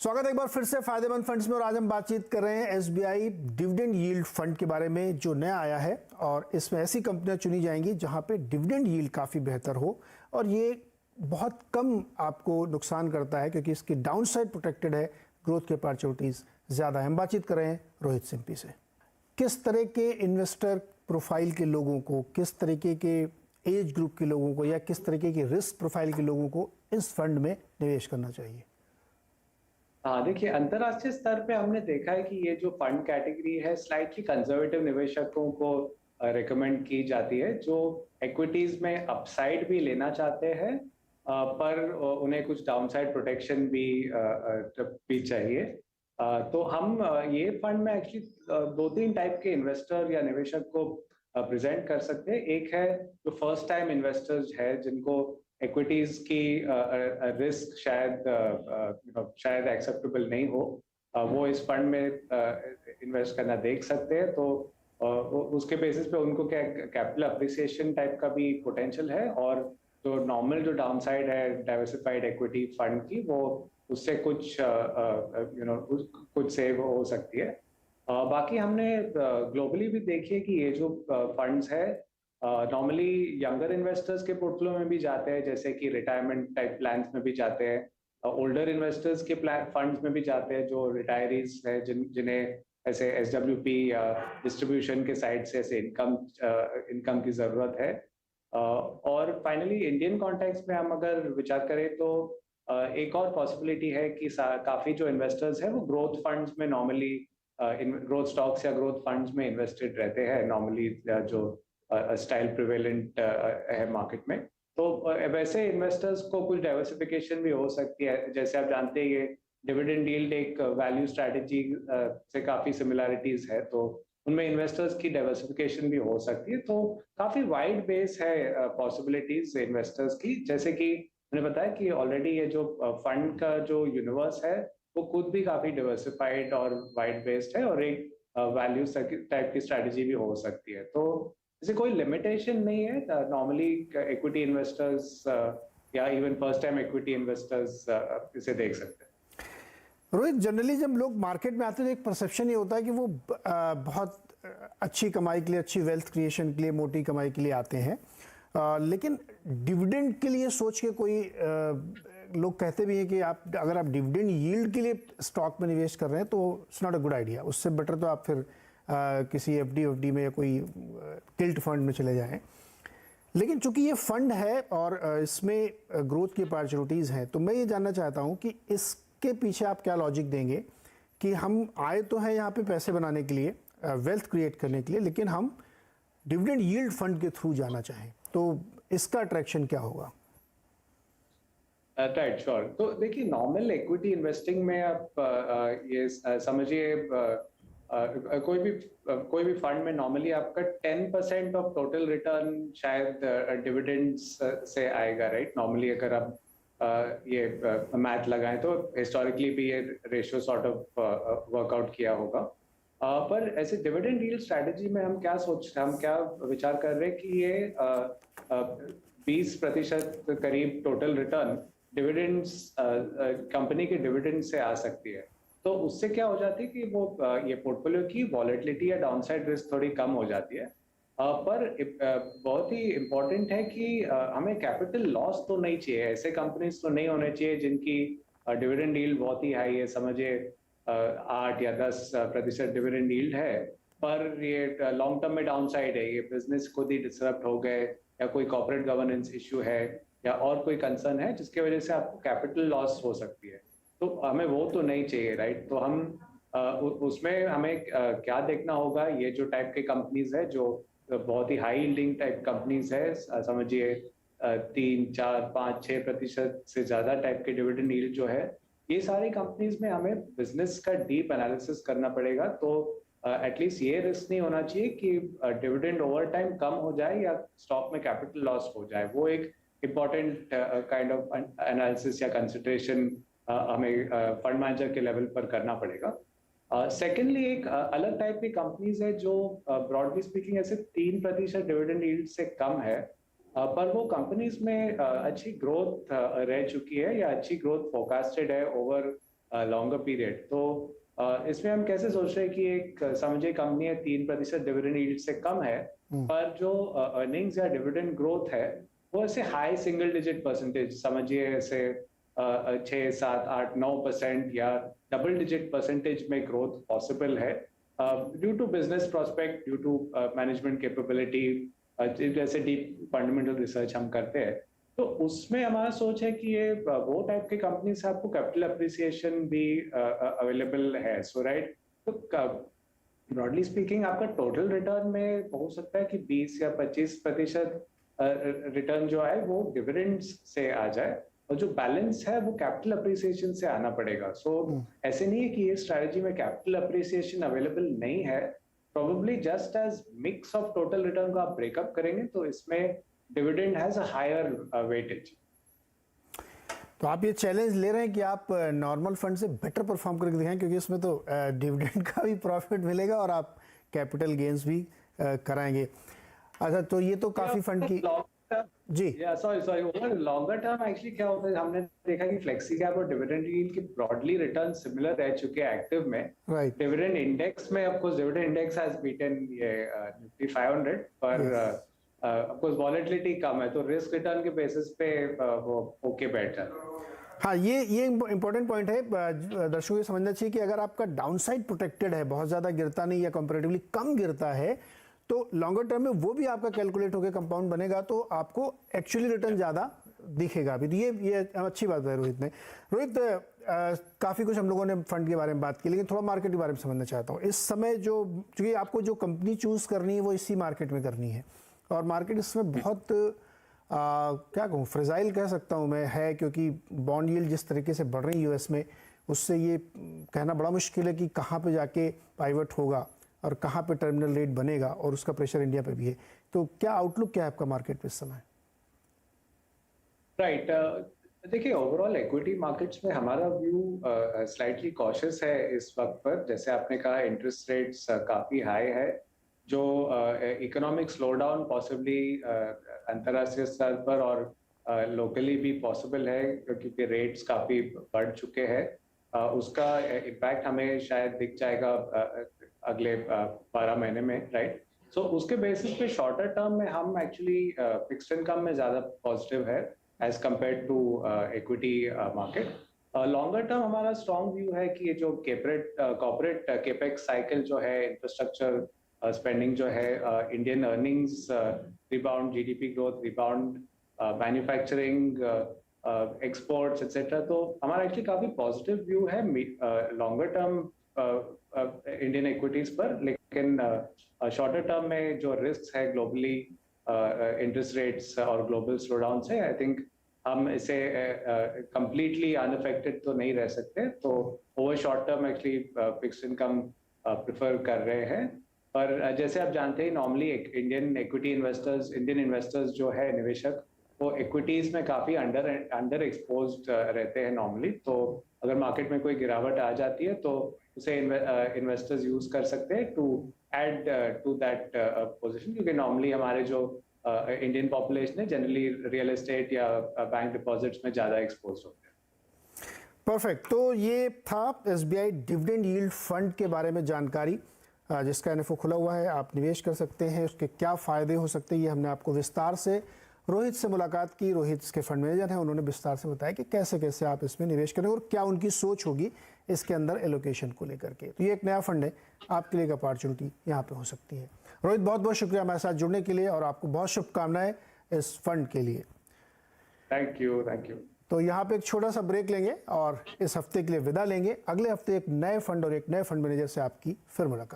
स्वागत है एक बार फिर से फायदेमंद फंड्स में। और आज हम बातचीत कर रहे हैं एसबीआई डिविडेंड यील्ड फंड के बारे में जो नया आया है। और इसमें ऐसी कंपनियां चुनी जाएंगी जहां पे डिविडेंड यील्ड काफ़ी बेहतर हो और ये बहुत कम आपको नुकसान करता है क्योंकि इसकी डाउनसाइड प्रोटेक्टेड है, ग्रोथ की अपॉर्चुनिटीज़ ज़्यादा है। हम बातचीत कर रहे हैं रोहित सिंपी से। किस तरह के इन्वेस्टर प्रोफाइल के लोगों को, किस तरीके के एज ग्रुप के लोगों को या किस तरीके की रिस्क प्रोफाइल के लोगों को इस फंड में निवेश करना चाहिए? हाँ, देखिए अंतर्राष्ट्रीय स्तर पे हमने देखा है कि ये जो फंड कैटेगरी है स्लाइटली कंजर्वेटिव निवेशकों को रिकमेंड की जाती है, जो इक्विटीज में अपसाइड भी लेना चाहते हैं पर उन्हें कुछ डाउनसाइड प्रोटेक्शन भी चाहिए। तो हम ये फंड में एक्चुअली दो तीन टाइप के इन्वेस्टर या निवेशक को प्रेजेंट कर सकते हैं। एक है जो फर्स्ट टाइम इन्वेस्टर्स है जिनको इक्विटीज की रिस्क शायद एक्सेप्टेबल नहीं हो, वो इस फंड में इन्वेस्ट करना देख सकते हैं। तो उसके बेसिस पे उनको क्या कैपिटल अप्रिसिएशन टाइप का भी पोटेंशियल है और जो नॉर्मल जो डाउनसाइड है डाइवर्सिफाइड इक्विटी फंड की, वो उससे कुछ कुछ सेव हो सकती है। बाकी हमने ग्लोबली भी देखी है कि ये जो फंड्स है नॉर्मली यंगर इन्वेस्टर्स के पोर्टफोलियो में भी जाते हैं, जैसे कि रिटायरमेंट टाइप प्लान्स में भी जाते हैं। ओल्डर इन्वेस्टर्स के फंड्स में भी जाते हैं जो रिटायरीज है, जिन्हें ऐसे एसडब्ल्यूपी या डिस्ट्रीब्यूशन के साइड से ऐसे इनकम की जरूरत है। और फाइनली इंडियन कॉन्टेक्स्ट में हम अगर विचार करें तो एक और पॉसिबिलिटी है कि काफी जो इन्वेस्टर्स है वो ग्रोथ फंड्स में नॉर्मली ग्रोथ स्टॉक्स या ग्रोथ फंड्स में इन्वेस्टेड रहते हैं नॉर्मली, जो स्टाइल प्रिवेलेंट है मार्केट में। तो वैसे इन्वेस्टर्स को कुछ डाइवर्सिफिकेशन भी हो सकती है। जैसे आप जानते हैं ये डिविडेंड यील्ड एक वैल्यू स्ट्रैटेजी से काफी सिमिलैरिटीज है, तो उनमें इन्वेस्टर्स की डाइवर्सिफिकेशन भी हो सकती है। तो काफी वाइड बेस है पॉसिबिलिटीज इन्वेस्टर्स की। जैसे कि मैंने बताया कि ऑलरेडी ये जो फंड का जो यूनिवर्स है वो खुद भी काफी डाइवर्सिफाइड और वाइड बेस्ड है और एक वैल्यू टाइप की स्ट्रैटेजी भी हो सकती है। तो इसे कोई लिमिटेशन नहीं है। नॉर्मली इक्विटी इन्वेस्टर्स या even first time equity investors इसे देख सकते हैं। रोहित, जनरली जब लोग मार्केट में आते हैं तो एक परसेप्शन ये होता है कि वो बहुत अच्छी कमाई के लिए, अच्छी वेल्थ क्रिएशन के लिए, मोटी कमाई के लिए आते हैं, लेकिन डिविडेंड के लिए सोच के कोई लोग कहते भी हैं कि अगर आप डिविडेंड यील्ड के लिए स्टॉक में निवेश कर रहे हैं तो it's not a good idea. उससे बेटर तो आप फिर किसी एफडी में या कोई टिल्ट फंड में चले जाएं। लेकिन चूंकि ये फंड है और इसमें ग्रोथ की अपॉर्चुनिटीज़ हैं, तो मैं ये जानना चाहता हूँ कि इसके पीछे आप क्या लॉजिक देंगे कि हम आए तो हैं यहाँ पे पैसे बनाने के लिए, वेल्थ क्रिएट करने के लिए, लेकिन हम डिविडेंड यील्ड फंड के थ्रू जाना चाहें, तो इसका अट्रैक्शन क्या होगा? Right, sure. तो देखिए नॉर्मल इक्विटी इन्वेस्टिंग में आप ये समझिए कोई भी फंड में नॉर्मली आपका 10% ऑफ टोटल रिटर्न शायद डिविडेंड्स से आएगा, राइट। नॉर्मली अगर आप ये मैथ लगाएं तो हिस्टोरिकली भी ये रेशियो सॉर्ट ऑफ वर्कआउट किया होगा। पर ऐसे डिविडेंड यील्ड स्ट्रैटेजी में हम क्या विचार कर रहे हैं कि ये 20% करीब टोटल रिटर्न डिविडेंड्स कंपनी के डिविडेंड से आ सकती है। तो उससे क्या हो जाती है कि वो ये पोर्टफोलियो की वॉलेटिलिटी या डाउनसाइड रिस्क थोड़ी कम हो जाती है। पर बहुत ही इम्पोर्टेंट है कि हमें कैपिटल लॉस तो नहीं चाहिए। ऐसे कंपनीज तो नहीं होने चाहिए जिनकी डिविडेंड यील्ड बहुत ही हाई है, समझिए 8 या 10% डिविडेंड यील्ड है, पर ये लॉन्ग टर्म में डाउनसाइड है, ये बिजनेस खुद ही डिसरप्ट हो गए या कोई कॉर्पोरेट गवर्नेंस इश्यू है या और कोई कंसर्न है जिसकी वजह से आपको कैपिटल लॉस हो सकती है। तो हमें वो तो नहीं चाहिए, राइट। तो हम उसमें हमें क्या देखना होगा, ये जो टाइप के कंपनीज है जो बहुत ही हाई यील्डिंग टाइप कंपनीज है, समझिए 3, 4, 5, 6% से ज्यादा टाइप के डिविडेंड यील्ड जो है, ये सारी कंपनीज में हमें बिजनेस का डीप एनालिसिस करना पड़ेगा। तो एटलीस्ट ये रिस्क नहीं होना चाहिए कि डिविडेंड ओवर टाइम कम हो जाए या स्टॉक में कैपिटल लॉस हो जाए। वो एक इम्पॉर्टेंट काइंड ऑफ एनालिसिस या कंसिडरेशन हमें फंड मैनेजर के लेवल पर करना पड़ेगा। सेकेंडली एक अलग टाइप की कंपनीज है जो ब्रॉडली स्पीकिंग ऐसे 3% डिविडेंड यील्ड से कम है, पर वो कंपनीज में अच्छी ग्रोथ रह चुकी है या अच्छी ग्रोथ फोरकास्टेड है ओवर लॉन्गर पीरियड। तो इसमें हम कैसे सोच रहे हैं कि एक समझिए कंपनी है 3% डिविडेंड यील्ड से कम है, पर जो अर्निंग्स या डिविडेंड ग्रोथ है वो ऐसे हाई सिंगल डिजिट परसेंटेज समझिए, ऐसे 6, 7, 8, 9% या डबल डिजिट परसेंटेज में ग्रोथ पॉसिबल है due to business prospect, due to management capability, जैसे डीप फंडामेंटल रिसर्च हम करते हैं। तो उसमें हमारा सोच है कि ये वो टाइप की कंपनी से आपको कैपिटल अप्रिसिएशन भी अवेलेबल है। सो राइट, तो ब्रॉडली स्पीकिंग आपका टोटल रिटर्न में हो सकता है कि 20 या 25% रिटर्न जो है वो डिविडेंड्स से आ जाए, और जो बैलेंस है वो कैपिटल अप्रिसिएशन से आना पड़ेगा। सो ऐसे नहीं है कि ये स्ट्रैटेजी में कैपिटल अप्रिसिएशन अवेलेबल नहीं है। Probably just as mix of total return को आप ब्रेकअप करेंगे तो इसमें dividend has a higher weightage. तो आप ये चैलेंज ले रहे हैं कि आप नॉर्मल फंड से बेटर परफॉर्म करके दिखाएं, क्योंकि इसमें तो डिविडेंड का भी प्रॉफिट मिलेगा और आप कैपिटल गेन्स भी कराएंगे। अच्छा, तो ये तो काफी फंड की जी sorry over longer term actually क्या होता है, हमने देखा कि फ्लेक्सी कैप और डिविडेंड यील्ड की ब्रॉडली रिटर्न सिमिलर रह चुके हैं एक्टिव में। राइट, डिविडेंड इंडेक्स में of course dividend index has beaten ये निफ्टी 500, पर ऑफ कोर्स वॉलेटिलिटी कम है, तो रिस्क रिटर्न के बेसिस पे वो ओके बैठ जाता है। हाँ, ये इंपॉर्टेंट पॉइंट है। दर्शकों को समझना चाहिए कि अगर आपका डाउनसाइड प्रोटेक्टेड है, बहुत ज़्यादा गिरता नहीं या कंपैरेटिवली कम गिरता है, तो लॉन्गर टर्म में वो भी आपका कैलकुलेट होकर कंपाउंड बनेगा, तो आपको एक्चुअली रिटर्न ज़्यादा दिखेगा भी। तो ये अच्छी बात है रोहित ने। रोहित, काफ़ी कुछ हम लोगों ने फंड के बारे में बात की, लेकिन थोड़ा मार्केट के बारे में समझना चाहता हूँ। इस समय जो, चूँकि आपको जो कंपनी चूज़ करनी है वो इसी मार्केट में करनी है, और मार्केट इसमें बहुत क्या कहूँ, फ्रेजाइल कह सकता हूँ मैं है, क्योंकि बॉन्ड यील्ड जिस तरीके से बढ़ रही है यूएस में, उससे ये कहना बड़ा मुश्किल है कि कहाँ पे जाके पाइवट होगा और कहाँ पे टर्मिनल रेट बनेगा, और उसका प्रेशर इंडिया पे भी है। तो क्या आउटलुक क्या है आपका मार्केट पे इस समय? राइट, देखिए ओवरऑल इक्विटी मार्केट्स में हमारा व्यू स्लाइटली कॉशियस है इस वक्त पर। जैसे आपने कहा, इंटरेस्ट रेट्स काफ़ी हाई है, जो इकोनॉमिक स्लो डाउन पॉसिबली अंतर्राष्ट्रीय स्तर पर और लोकली भी पॉसिबल है, क्योंकि रेट्स काफ़ी बढ़ चुके हैं। उसका इम्पैक्ट हमें शायद दिख जाएगा अगले 12 महीने में, राइट। सो उसके बेसिस पे शॉर्टर टर्म में हम एक्चुअली फिक्स्ड इनकम में ज़्यादा पॉजिटिव है as compare to equity market. Longer term हमारा स्ट्रॉन्ग व्यू है कि ये जो कॉर्पोरेट केपेक्स साइकिल जो है, इंफ्रास्ट्रक्चर स्पेंडिंग जो है, Indian earnings rebound, GDP growth rebound, manufacturing, exports etcetera, तो हमारा एक्चुअली काफी पॉजिटिव व्यू है लॉन्गर टर्म इंडियन इक्विटीज पर। लेकिन शॉर्टर टर्म में जो रिस्क है ग्लोबली, इंटरेस्ट रेट्स और ग्लोबल स्लोडाउन से, आई थिंक हम इसे कंप्लीटली अनअफेक्टेड तो नहीं रह सकते। तो over short term actually fixed income prefer कर रहे हैं। पर जैसे आप जानते हैं, नॉर्मली इंडियन इन्वेस्टर्स जो है, निवेशक, वो इक्विटीज में काफी अंडर एक्सपोज्ड रहते हैं नॉर्मली। तो अगर मार्केट में कोई गिरावट आ जाती है तो उसे इन्वेस्टर्स यूज कर सकते हैं to add to that position, क्योंकि नॉर्मली हमारे जो इंडियन पॉपुलेशन है जनरली रियल एस्टेट या बैंक डिपॉजिट्स में ज्यादा एक्सपोज होते हैं। परफेक्ट। तो ये था एसबीआई डिविडेंड यील्ड फंड के बारे में जानकारी, जिसका एनएफओ खुला हुआ है, आप निवेश कर सकते हैं। उसके क्या फ़ायदे हो सकते हैं, ये हमने आपको विस्तार से रोहित से मुलाकात की। रोहित इसके फंड मैनेजर हैं, उन्होंने विस्तार से बताया कि कैसे कैसे आप इसमें निवेश करें और क्या उनकी सोच होगी इसके अंदर एलोकेशन को लेकर के। तो ये एक नया फंड है, आपके लिए एक अपॉर्चुनिटी यहाँ पे हो सकती है। रोहित, बहुत बहुत शुक्रिया हमारे साथ जुड़ने के लिए, और आपको बहुत शुभकामनाएं इस फंड के लिए। Thank you. तो यहाँ पे एक छोटा सा ब्रेक लेंगे और इस हफ्ते के लिए विदा लेंगे। अगले हफ्ते एक नए फंड और एक नए फंड मैनेजर से आपकी फिर मुलाकात।